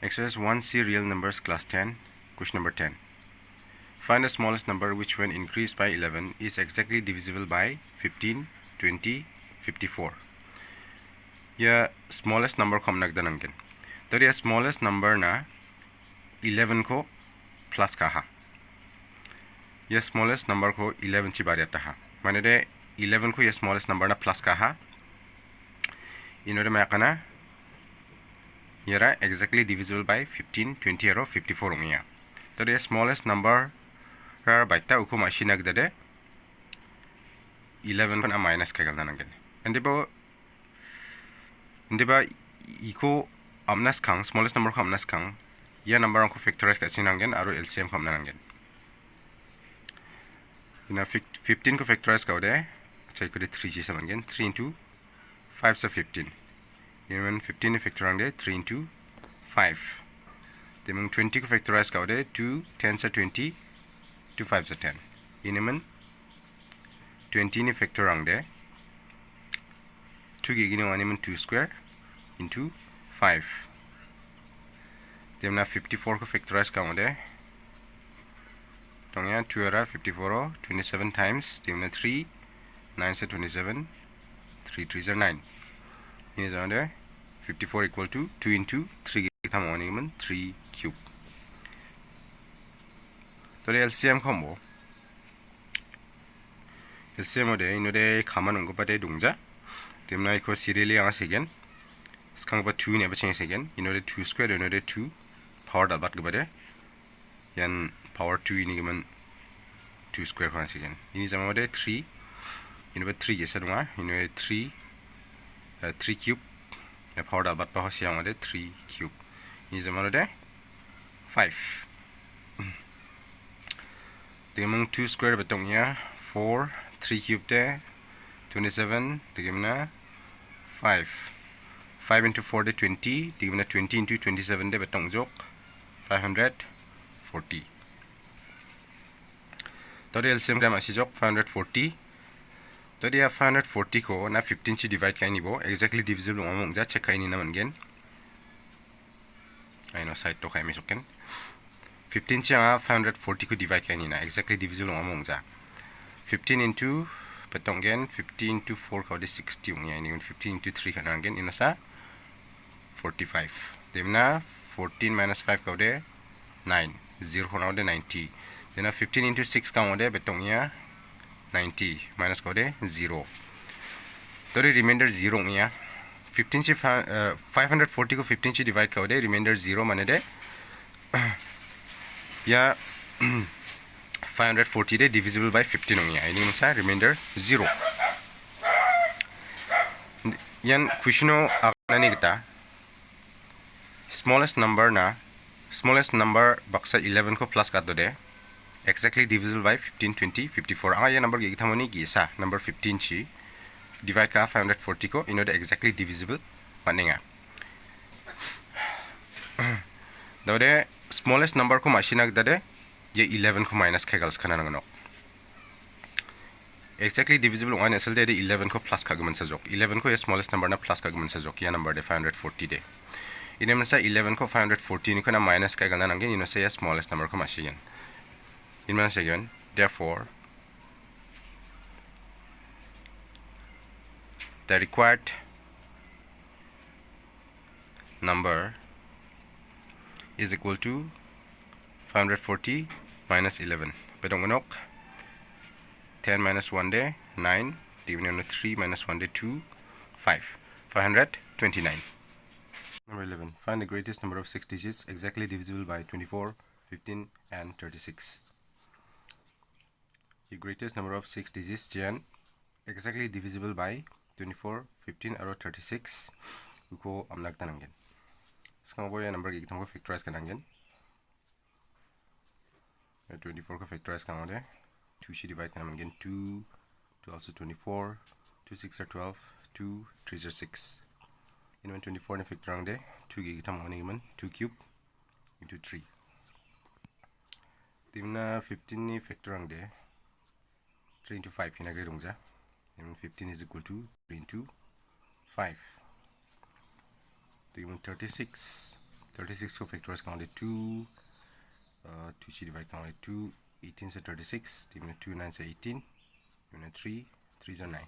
Exercise 1C Real Numbers Class 10, question number 10. Find the smallest number which when increased by 11 is exactly divisible by 15, 20, 54. Ya smallest number ko amnak danangin. Tadi ya smallest number na 11 ko plus kaha. Ya smallest number ko 11 ci bari ataha. Mane de 11 ko ya smallest number na plus kaha. Inode makana yara exactly divisible by 15, 20 or 54 ngiya. Tadi ya smallest number rar baita uko machine agdade 11 kon a minus kagal nanangin. Ndiba iko amnas kang smallest number ko amnas kang ya number ko factorize kasi nangen aro LCM ko nangen. Ina 15 ko factorize ka ode chay ko de 3 ji samangen 3 into 5 sa 15. Even 15 factor angde 3 into 5. Demang 20 ko factorize ka ode 2 10 sa 20 2 5 sa 10. Iniman 20 ni factor angde 2 gigini waniman 2 square into 5. Demna 54 ko factorize ka ode tongya 2 era 54 27 times demna 3 9 sa 27 3 3 are 9. Ini is 54 equal to 2 into 3 tham waniman 3 cube. So the LCM combo LCM ode inode 가만 온 거 바데 동자 demna iko serially ang segen skang ba 2 ne ba cheng segen inode 2 square inode 2 power dal bat gabade yan power 2 ini gaman 2 square kan segen ini sama ode 3 inode 3 ge sadwa inode 3 cube ya power dal bat pa hosi ang ode 3 cube ini sama ode 5 demang 2 square betong ya 4 3 cube de 27 digimna 5 5 into 4 de 20 digimna 20 into 27 de betong jok 540 tadi LCM gram asi jok 540 tadi ya 540 ko na 15 ci divide kaini bo exactly divisible ngomong ja check kaini naman gen aino side to kai mesoken 15 ci 540 ko divide kaini na exactly divisible ngomong ja 15 into betong gen 15 into 4 ko de 60 ngya ini 15 into 3 kan gen inasa 45 demna 14 minus 5 ko de 9 0 ko de 90 dena 15 into 6 ka de betong ya 90 minus ko de 0 tori remainder 0 ngya 15 ci 540 ko 15 ci divide ka de remainder 0 mane de ya 540 de divisible by 15 ngya ini masa remainder 0 yan kushino akanani kita smallest number baksa 11 ko plus ka de exactly divisible by 15 20 54 anga ya number gi thamoni gi sa number 15 chi divide ka 540 ko inode exactly divisible paninga dode smallest number ko machine dade ye 11 ko minus kegals khana ngano exactly divisible one asal de 11 ko plus ka guman sa jok 11 ko ye smallest number na plus ka guman sa jok ya number de 540 de inem sa 11 ko 540 ni ko na minus ka gana nangin ino sa smallest number ko machine in minus again therefore the required number is equal to 540 minus 11 bedongonok 10 minus 1 de 9 divided by 3 minus 1 de 2 5 529 number 11 find the greatest number of 6 digits exactly divisible by 24 15 and 36 the greatest number of 6 digits jan exactly divisible by 24 15 or 36 uko amnak tanangen skang boy number gi tamo factorize kanangen 24 ko factorize kanode 2 shi divide kanangen 2 also 24 2 6 are 12 2 3 are 6 in 24 ne factor angde 2 gi tamo ni man 2 cube into 3 dimna 15 ni factor angde 3 into 5 hina gre dongja and 15 is equal to 3 into 5 36 36 को factorize count 2 2 से divide count 2 18 से 36 dimana 2 9 से 18 dimana 3 3 से 9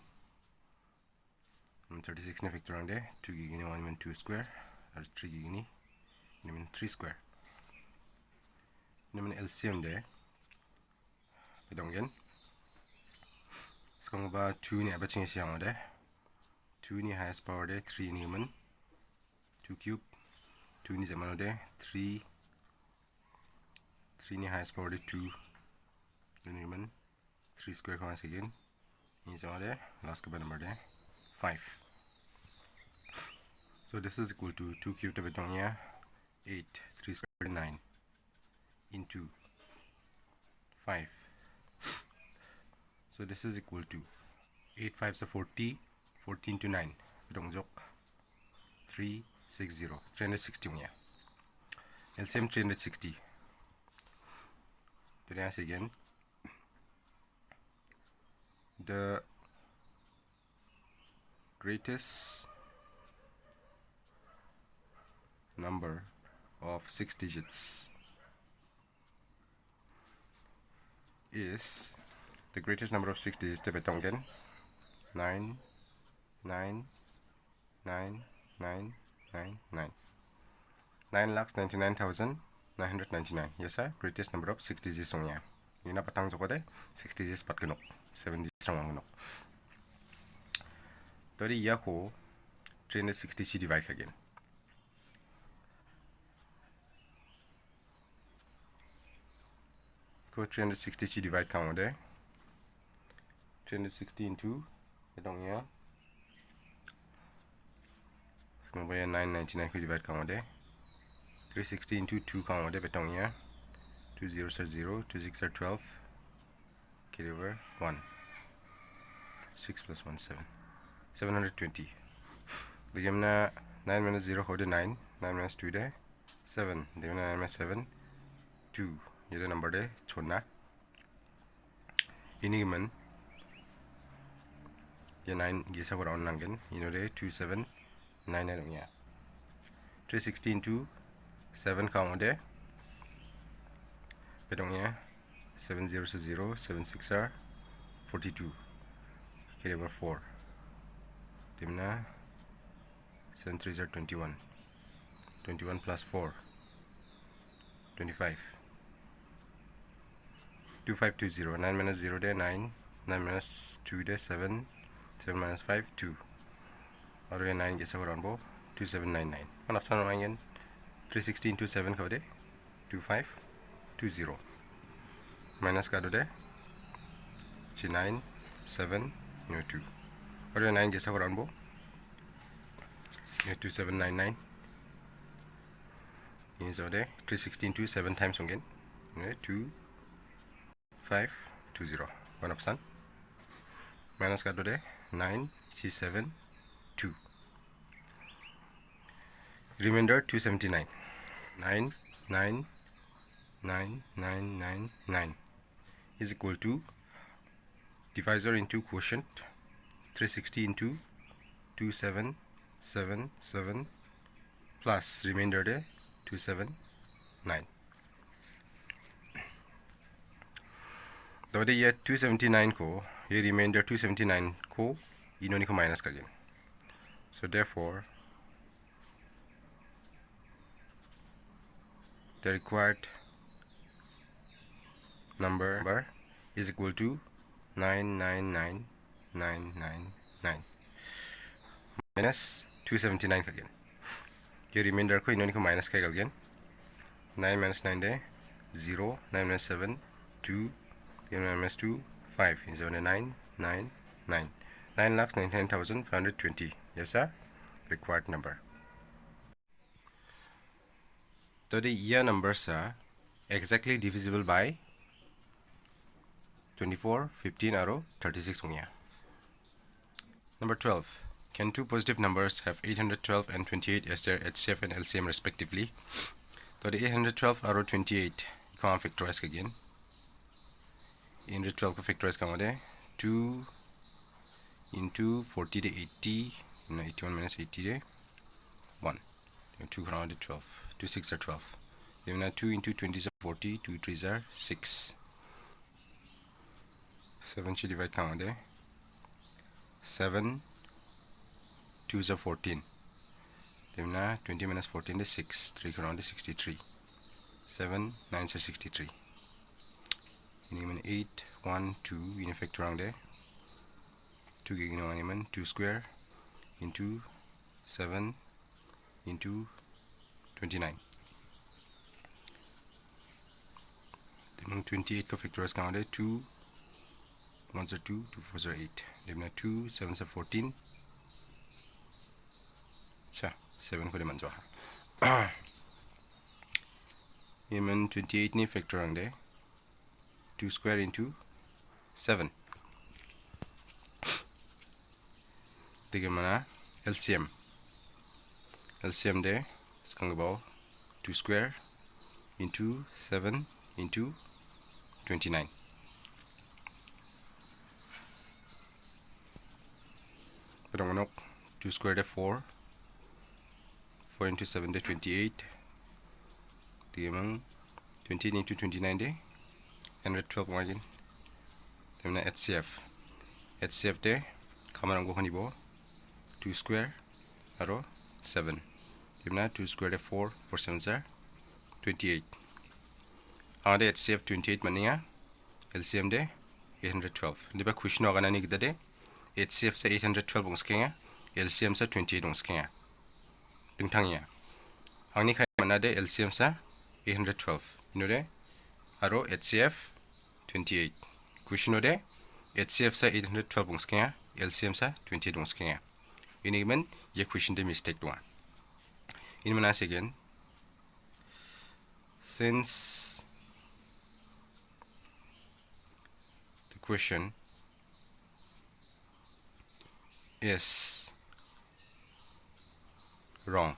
36 ने factor on there 2 gini 1 dimana 2 square that's 3 gini dimana 3 square dimana LCM there bedongen sekarang ba 2 ni apa cing siang ada 2 ni highest power there 3 ni man 2 cube 2 ni zaman ada 3 ni highest power there 2 ni man 3 square kawan again ini zaman ada last ke number there 5. So this is equal to 2 cube to betongnya 8 3 square 9 into 5. So this is equal to 8 5 is 40 14 to 9 betong jok 360 360 nya LCM 360 Perhatikan again the greatest number of 6 digits is the greatest number of 6 digits to betongen 9 9 9 9 9 9 9,99,999. Yes sir, greatest number of 6 digits ongya. Yun na patang joko de 6 digits pat kenok 7 digits ang kenok. Tadi iya ko 360 si divide again. Ko 360 si divide kamu de 360 into itong ya. Sekarang bayar 999 ko divide kamu de 360 into 2 kamu de betong ya. 2 zeros are 0, 2 6 are 12. Carry over 1. 6 plus 1 7. 720. Bigyan na 9 minus 0 ko de 9. 9 minus 2 de 7. Bigyan na 9 minus 7 2. Yun number de chona. Ini man ya 9 gisa ko round langgan. Ino de 27 9 na ya. 360 into 7 kamu de betongnya 7 0 0 7 6 are 42 carry over 4 dimana 7 3 are 21 21 plus 4 25 2520 9 minus 0 de 9 9 minus 2 de 7 7 minus 5 2 baru yang 9 gesa orang bo 2799 kan option orang 360 into 7 kau de 2520 minus kado de 9 7 2 baru yang 9 gesa orang bo 2799 ini so de 360 into 7 times mungkin 2520 one option minus kado de 9 7 2 remainder 279 9 9 9 9 9 9 is equal to divisor into quotient 360 into 2777 plus remainder de 279 तो ये 279 को ये remainder 279 को इन्होंने को minus कर दिया so therefore the required number is equal to 999999 minus 279 again. ये remainder को इन्होंने को minus करेगा again. 9 minus 9 they 0, 9 minus 7 2, 9 minus 2 5. Is 999 9,99,520. Yes sir, required number. So the year numbers are exactly divisible by 24, 15, or 36 only. Number 12. Can two positive numbers have 812 and 28 as their HCF and LCM respectively? So the 812 or 28 can factorize again. 812 को factorize करेंगे 2 into 40 to 80 81 minus 80 de 1 2 करेंगे 12 2 6 are 12. Then 2 into 20 is 40. 2 3s are 6. 7 should divide count there. 7 2s are 14. Then 20 minus 14 is 6. 3 around is 63. 7 9s are 63. Even 8 1 2 in effect around there. 2 gigan 2 square into 7 into 29. Then 28 को factorize count है 2 1s are 2 2 4s are 8. Then 2 7s are 14. अच्छा 7 को ले मंजो है. Then 28 ने factor around there. 2 square into 7. Then mana LCM. LCM there. Sekarang bawa 2 square into 7 into 29. Pero 2 square there 4. 4 into 7 there 28. Then 28 into 29 there. 112 margin. Then HCF. HCF there. Kamarang ko kanibo. 2 square. Aro 7. Then 2 square there 4. 4 7s are 28. Ada HCF 28 mania. LCM there 812. Diba question hoga nani kita de. HCF sa 812 bong skenga. LCM sa 28 bong skenga. Tengtangnya. Ang ni kaya mana de LCM sa 812. Ino de. Aro HCF 28. Question de HCF sa 812 bong skenga. LCM sa 28 bong skenga. Ini men ye question de mistake doa. Ini mana again. Since the question is wrong,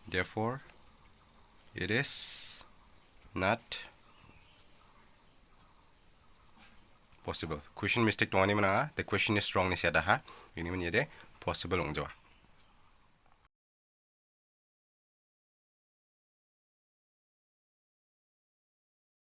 therefore it is not possible. Question mistake to ani mana the question is wrong ni siada ha. Ini men ye de possible ong jawa.